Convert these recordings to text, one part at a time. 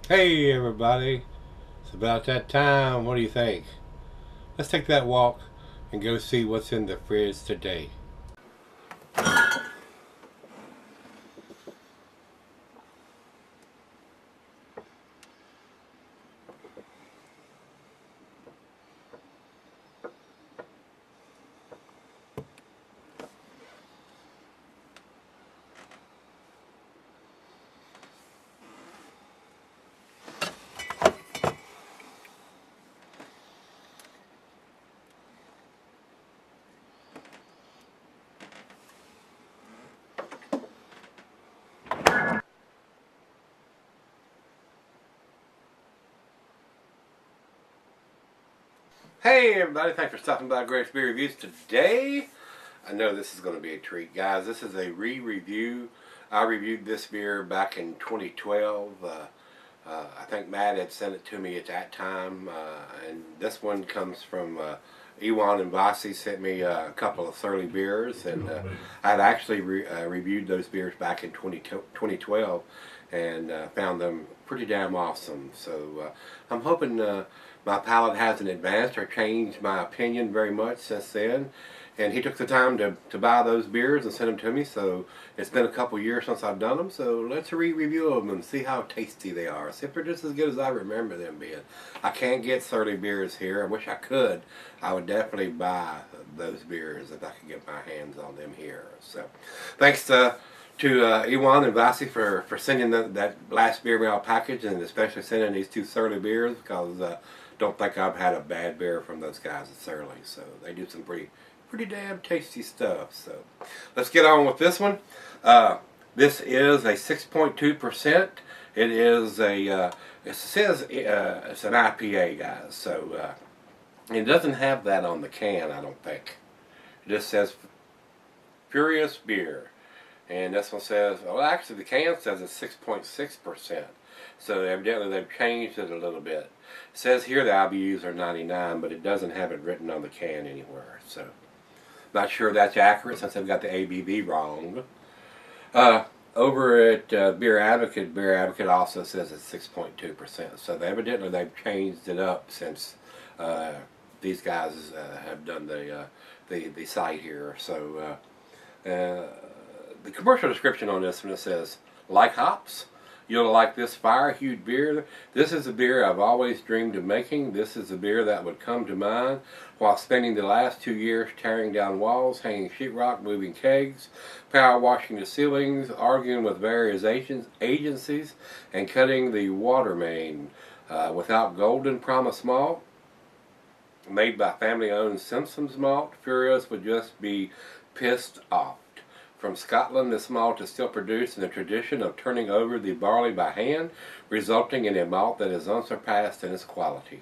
Hey everybody, it's about that time. What do you think? Let's take that walk and go see what's in the fridge today. Hey everybody, thanks for stopping by Gregsbeerreviews today. I know this is going to be a treat, guys. This is a re-review. I reviewed this beer back in 2012. I think Matt had sent it to me at that time, and this one comes from Ewan and Vasi sent me a couple of Surly beers, and I had actually reviewed those beers back in 2012 and found them pretty damn awesome. So I'm hoping my palate hasn't advanced or changed my opinion very much since then. And he took the time to buy those beers and send them to me, so it's been a couple years since I've done them, so let's re-review them and see how tasty they are. See if they're just as good as I remember them being. I can't get Surly beers here. I wish I could. I would definitely buy those beers if I could get my hands on them here. So thanks to Ewan and Vasi for sending that last beer mail package, and especially sending these two Surly beers, because don't think I've had a bad beer from those guys at Surly. So they do some pretty damn tasty stuff. So let's get on with this one. This is a 6.2%. It is a it says it's an IPA, guys. So it doesn't have that on the can, I don't think. It just says Furious Beer. And this one says, well, actually the can says it's 6.6%. So evidently they've changed it a little bit. It says here the IBUs are 99, but it doesn't have it written on the can anywhere. So not sure if that's accurate since they've got the ABV wrong. Over at Beer Advocate also says it's 6.2%. So evidently they've changed it up since these guys have done the site here. So the commercial description on this one, it says, like hops, you'll like this fire-hued beer. This is a beer I've always dreamed of making. This is a beer that would come to mind while spending the last 2 years tearing down walls, hanging sheetrock, moving kegs, power washing the ceilings, arguing with various agencies, and cutting the water main. Without Golden Promise malt, made by family-owned Simpsons Malt, Furious would just be pissed off. From Scotland, this malt is still produced in the tradition of turning over the barley by hand, resulting in a malt that is unsurpassed in its quality.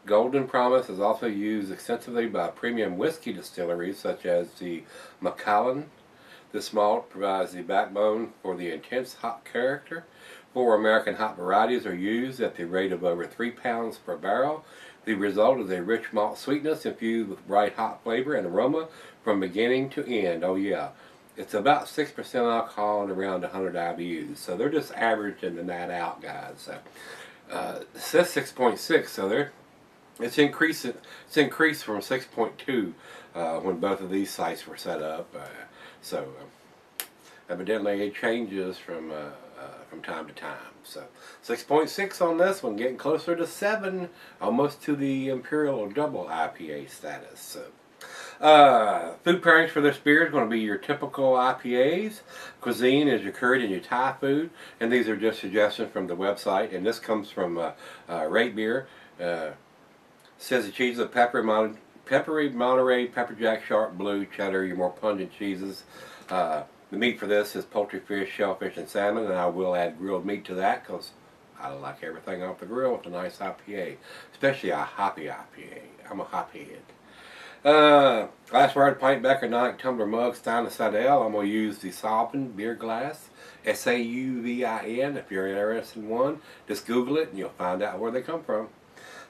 Golden Promise is also used extensively by premium whiskey distilleries such as the Macallan. This malt provides the backbone for the intense hop character. 4 American hop varieties are used at the rate of over 3 pounds per barrel. The result is a rich malt sweetness infused with bright hop flavor and aroma from beginning to end. Oh yeah. It's about 6% alcohol and around 100 IBUs. So they're just averaging that out, guys. So, it says 6.6, so it's increased from 6.2 when both of these sites were set up. Evidently it changes from time to time. So 6.6 on this one, getting closer to 7, almost to the Imperial Double IPA status. So. Food pairings for this beer is going to be your typical IPAs. Cuisine is your curry and your Thai food, and these are just suggestions from the website. And this comes from Rate Beer. Says the cheese of peppery Monterey, pepper jack, sharp blue, cheddar, your more pungent cheeses. The meat for this is poultry, fish, shellfish, and salmon, and I will add grilled meat to that because I like everything off the grill with a nice IPA, especially a hoppy IPA. I'm a hophead. Glassware, pint, becker, nonic, tumbler, mug, stein, and Sidel. I'm going to use the Sauvin beer glass, Sauvin. If you're interested in one, just Google it and you'll find out where they come from.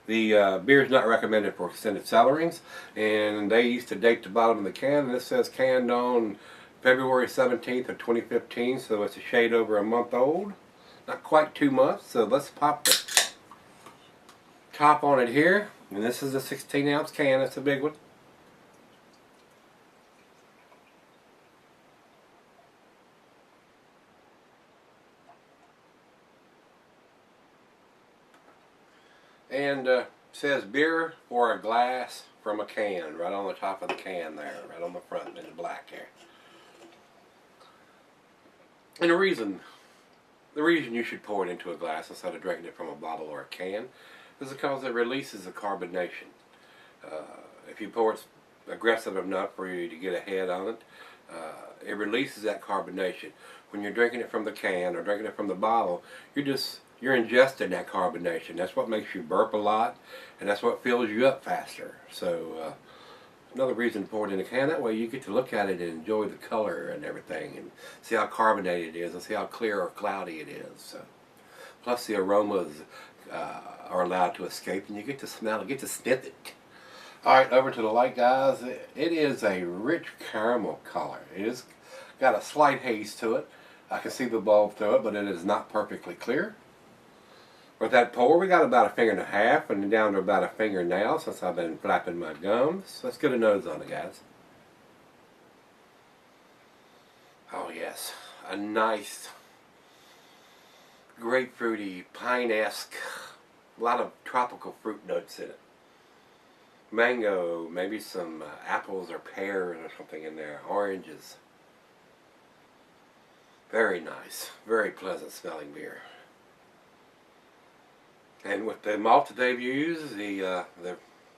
The beer is not recommended for extended cellarings, and they used to date the bottom of the can. This says canned on February 17th of 2015, so it's a shade over a month old. not quite 2 months. So let's pop the top on it here. And this is a 16-ounce can. It's a big one. And says beer or a glass from a can, right on the top of the can there, right on the front in the black there. And the reason you should pour it into a glass instead of drinking it from a bottle or a can is because it releases the carbonation. If you pour it aggressive enough for you to get a head on it, it releases that carbonation. When you're drinking it from the can or drinking it from the bottle, you're ingesting that carbonation. That's what makes you burp a lot, and that's what fills you up faster. So another reason to pour it in a can. That way you get to look at it and enjoy the color and everything, and see how carbonated it is, and see how clear or cloudy it is. So, plus the aromas are allowed to escape, and you get to smell it, get to sniff it. All right, over to the light, guys. It is a rich caramel color. It has got a slight haze to it. I can see the bulb through it, but it is not perfectly clear. With that pour, we got about 1.5 fingers and down to about 1 finger now since I've been flapping my gums. Let's get a nose on it, guys. Oh yes, a nice grapefruity, pine-esque, a lot of tropical fruit notes in it. Mango, maybe some apples or pears or something in there, oranges. Very nice, very pleasant smelling beer. And with the malt that they've used, the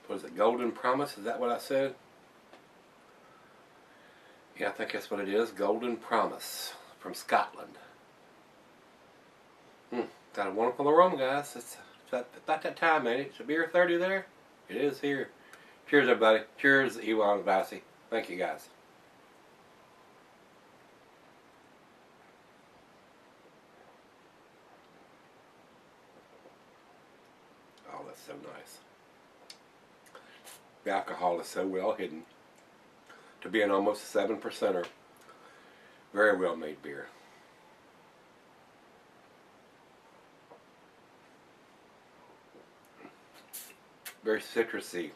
what is it, Golden Promise, is that what I said? Yeah, I think that's what it is, Golden Promise from Scotland. Got a wonderful aroma, guys. It's about that time, ain't it? It's a beer 30 there? It is here. Cheers, everybody. Cheers, Ewan and Vassy. Thank you, guys. Oh, that's so nice. The alcohol is so well hidden to be an almost 7%er. Very well made beer. Very citrusy.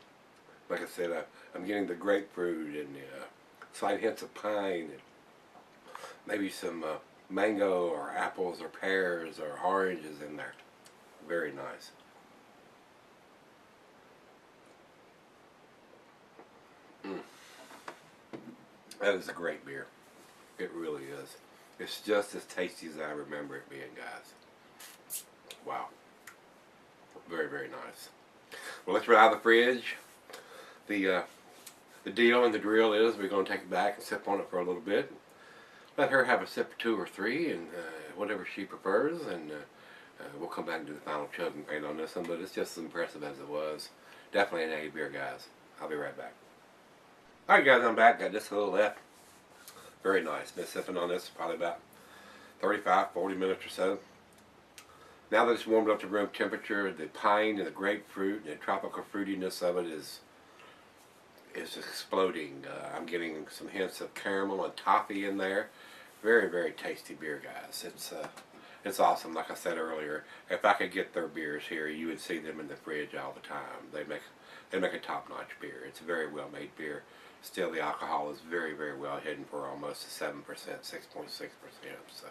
Like I said, I'm getting the grapefruit and slight hints of pine and maybe some mango or apples or pears or oranges in there. Very nice. That is a great beer. It really is. It's just as tasty as I remember it being, guys. Wow. Very, very nice. Well, let's get out of the fridge. The deal and the drill is we're going to take it back and sip on it for a little bit. Let her have a sip or 2 or 3 and whatever she prefers, and we'll come back and do the final chugging paint on this one, but it's just as impressive as it was. Definitely an A beer, guys. I'll be right back. Alright, guys, I'm back. Got just a little left. Very nice. Been sipping on this probably about 35-40 minutes or so. Now that it's warmed up to room temperature, the pine and the grapefruit and the tropical fruitiness of it is exploding. I'm getting some hints of caramel and toffee in there. Very, very tasty beer, guys. It's awesome. Like I said earlier, if I could get their beers here, you would see them in the fridge all the time. They make a top-notch beer. It's a very well-made beer. Still, the alcohol is very, very well hidden for almost a 7%, 6.6%. So,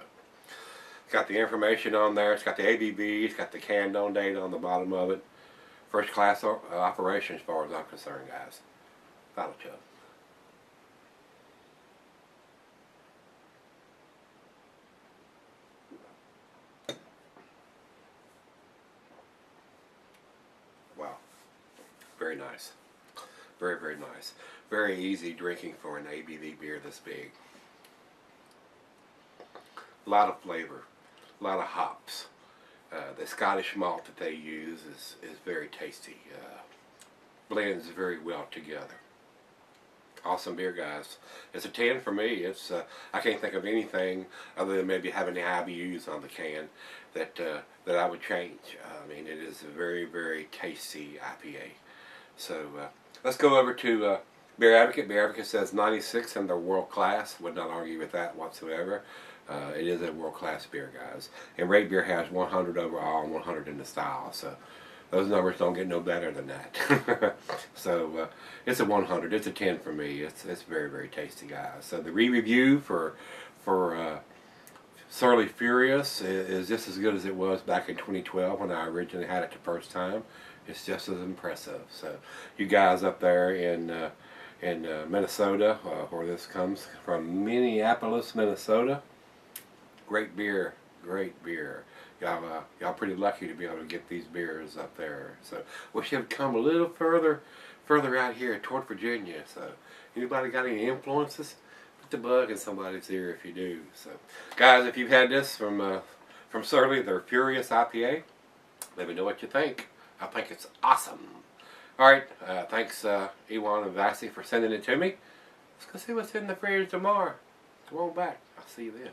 it's got the information on there. It's got the ABV. It's got the canned on date on the bottom of it. First class operation as far as I'm concerned, guys. Final chug. Wow. Very nice. Very, very nice. Very easy drinking for an ABV beer this big. A lot of flavor. A lot of hops. The Scottish malt that they use is very tasty. Blends very well together. Awesome beer, guys. It's a 10 for me. It's I can't think of anything other than maybe having the IBUs on the can that I would change. I mean, it is a very, very tasty IPA. So let's go over to Beer Advocate. Beer Advocate says 96 and they're world class. Would not argue with that whatsoever. It is a world-class beer, guys. And Rate Beer has 100 overall and 100 in the style. So those numbers don't get no better than that. So it's a 100. It's a 10 for me. It's very, very tasty, guys. So the re-review for Surly Furious is just as good as it was back in 2012 when I originally had it the first time. It's just as impressive. So you guys up there in Minnesota, where this comes from, Minneapolis, Minnesota, great beer, great beer. Y'all pretty lucky to be able to get these beers up there. So wish you had come a little further out here toward Virginia. So anybody got any influences? Put the bug in somebody's ear if you do. So guys, if you've had this from Surly, their Furious IPA, let me know what you think. I think it's awesome. Alright, thanks Ewan and Vassy for sending it to me. Let's go see what's in the fridge tomorrow. Come on back. I'll see you then.